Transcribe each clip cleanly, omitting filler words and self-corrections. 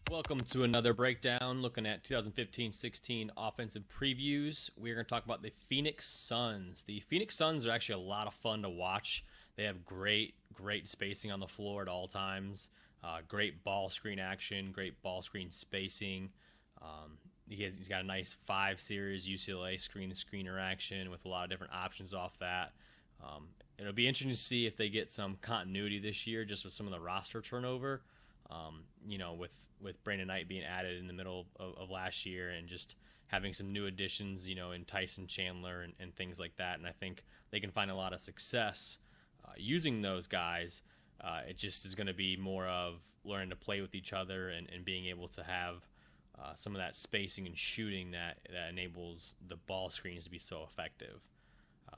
Welcome to another breakdown looking at 2015-16 offensive previews. We're going to talk about the Phoenix Suns. The Phoenix Suns are actually a lot of fun to watch. They have great spacing on the floor at all times, great ball screen action, great ball screen spacing. He's got a nice 5 series UCLA screen-to-screener action with a lot of different options off that. It'll be interesting to see if they get some continuity this year just with some of the roster turnover. With Brandon Knight being added in the middle of last year and just having some new additions, in Tyson Chandler and things like that. And I think they can find a lot of success using those guys. It just is going to be more of learning to play with each other and being able to have some of that spacing and shooting that enables the ball screens to be so effective.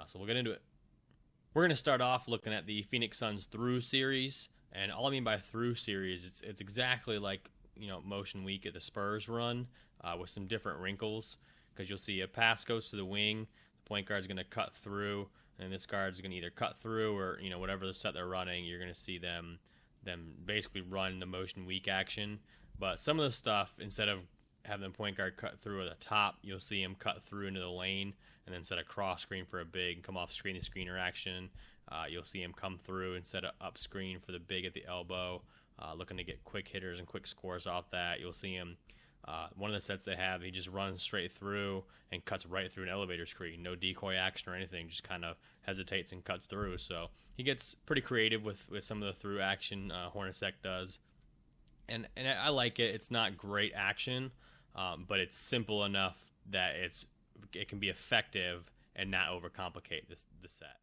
So we'll get into it. We're going to start off looking at the Phoenix Suns through series. And all I mean by through series, it's exactly like motion week at the Spurs run with some different wrinkles, because you'll see a pass goes to the wing, the point guard's going to cut through, and this guard's going to either cut through or whatever the set they're running, you're going to see them basically run the motion weak action. But some of the stuff, instead of having the point guard cut through at the top, you'll see him cut through into the lane and then set a cross screen for a big and come off screen to screener action. You'll see him come through and set an up screen for the big at the elbow, looking to get quick hitters and quick scores off that. You'll see him, one of the sets they have, he just runs straight through and cuts right through an elevator screen. No decoy action or anything, just kind of hesitates and cuts through. So he gets pretty creative with some of the through action Hornacek does. And I like it. It's not great action, but it's simple enough that it can be effective and not overcomplicate the set.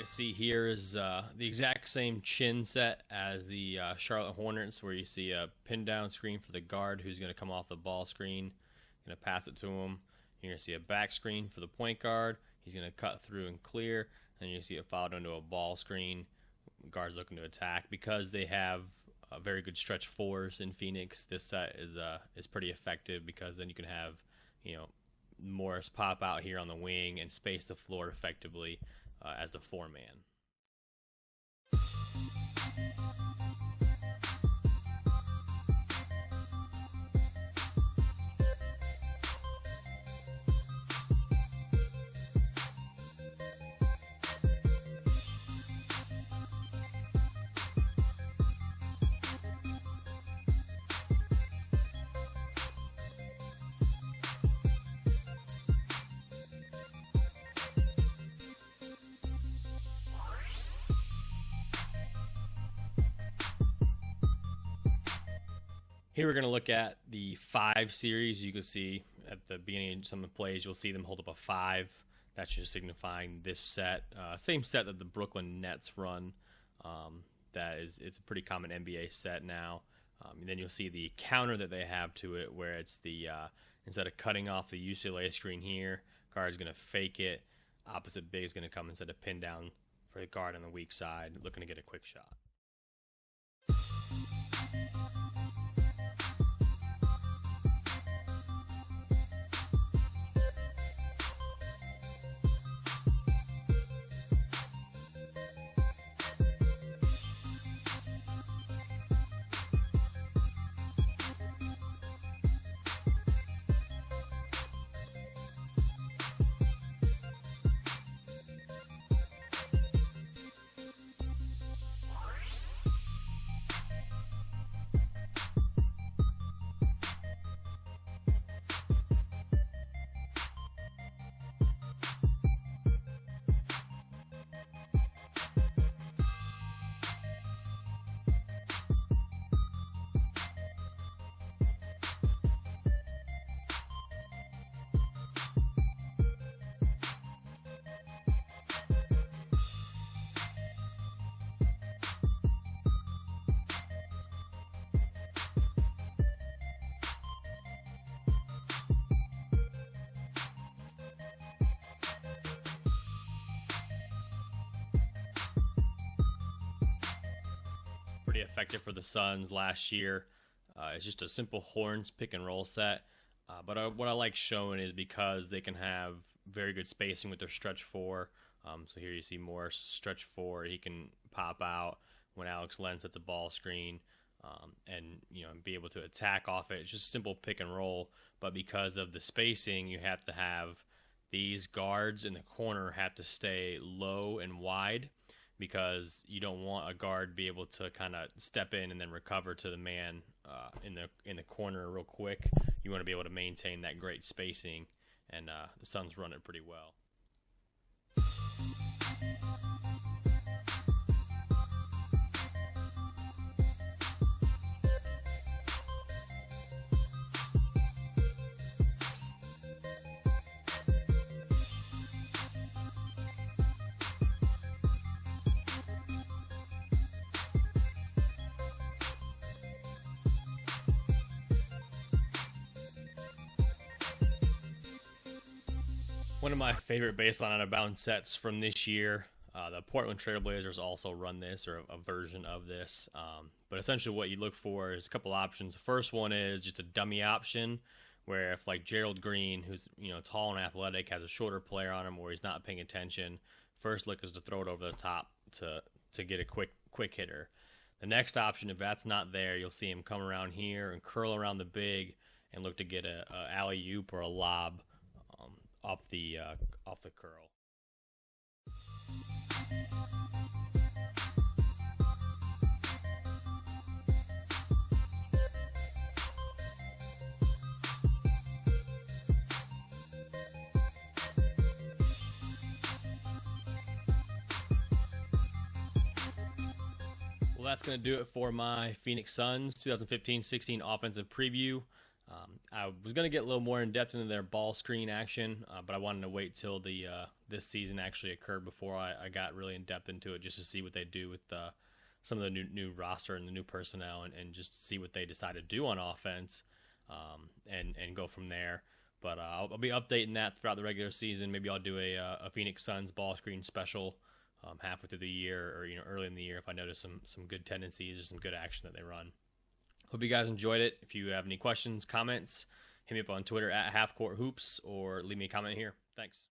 See here is the exact same chin set as the Charlotte Hornets, where you see a pin down screen for the guard who's going to come off the ball screen, going to pass it to him. You're going to see a back screen for the point guard. He's going to cut through and clear. And you see it followed into a ball screen. Guards looking to attack. Because they have very good stretch fours in Phoenix, this set is pretty effective, because then you can have Morris pop out here on the wing and space the floor effectively as the 4-man. Here we're going to look at the 5 series. You can see at the beginning of some of the plays, you'll see them hold up a 5. That's just signifying this set. Same set that the Brooklyn Nets run. It's a pretty common NBA set now. And then you'll see the counter that they have to it, where it's the instead of cutting off the UCLA screen here, guard's going to fake it. Opposite big is going to come instead of pin down for the guard on the weak side, looking to get a quick shot. pretty effective for the Suns last year. It's just a simple horns pick and roll set. But what I like showing is because they can have very good spacing with their stretch four. So here you see Morris stretch four. He can pop out when Alex Len sets a ball screen, and be able to attack off it. It's just simple pick and roll. But because of the spacing, you have to have these guards in the corner have to stay low and wide, because you don't want a guard to be able to kind of step in and then recover to the man in the corner real quick. You want to be able to maintain that great spacing, and the Suns run it pretty well. One of my favorite baseline out of bounds sets from this year. The Portland Trail Blazers also run this, or a version of this. But essentially what you look for is a couple options. The first one is just a dummy option, where if like Gerald Green, who's tall and athletic, has a shorter player on him or he's not paying attention, first look is to throw it over the top to get a quick hitter. The next option, if that's not there, you'll see him come around here and curl around the big and look to get a alley-oop or a lob off the curl. Well, that's going to do it for my Phoenix Suns 2015-16 offensive preview. I was going to get a little more in depth into their ball screen action, but I wanted to wait till this season actually occurred before I got really in depth into it, just to see what they do with some of the new roster and the new personnel, and just see what they decide to do on offense, and go from there. But I'll be updating that throughout the regular season. Maybe I'll do a Phoenix Suns ball screen special halfway through the year, or early in the year, if I notice some good tendencies or some good action that they run. Hope you guys enjoyed it. If you have any questions, comments, hit me up on Twitter at HalfCourtHoops, or leave me a comment here. Thanks.